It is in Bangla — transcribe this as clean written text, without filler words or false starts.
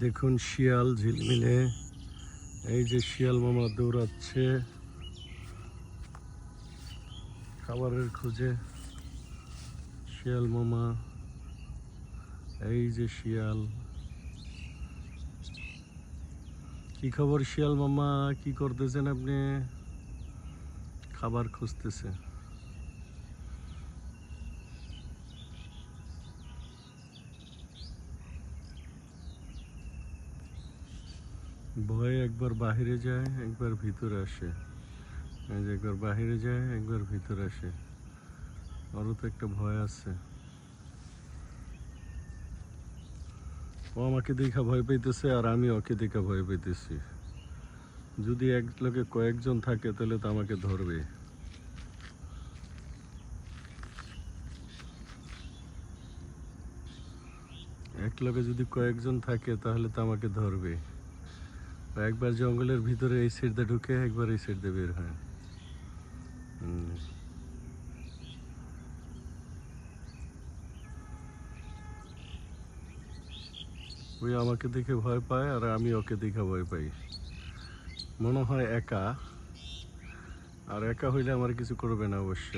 দেখুন শিয়াল ঝিলমিলে, এই যে শিয়াল মামা দৌড়াচ্ছে খাবারের খোঁজে। শিয়াল মামা, এই যে শিয়াল। কি খবর শিয়াল মামা, কি করতেছেন আপনি? খাবার খুঁজতেছে। ভয়ে একবার বাহিরে যায়, একবার ভিতরে আসে। এই যে একবার বাহিরে যায়, একবার ভিতরে আসে। আরও তো একটা ভয় আছে। ও আমাকে দেখা ভয় পাইতেছে আর আমি ওকে দেখা ভয় পাইতেছি। যদি এক লোকে কয়েকজন থাকে তাহলে তো আমাকে ধরবে। এক লোকে যদি কয়েকজন থাকে তাহলে তো আমাকে ধরবে। একবার জঙ্গলের ভিতরে এই সাইড দিয়ে ঢুকে, একবার এই সাইড দিয়ে বের হয়। ওই আমাকে দেখে ভয় পায় আর আমি ওকে দেখে ভয় পাই। মনে হয় একা, আর একা হইলে আমার কিছু করবে না অবশ্য।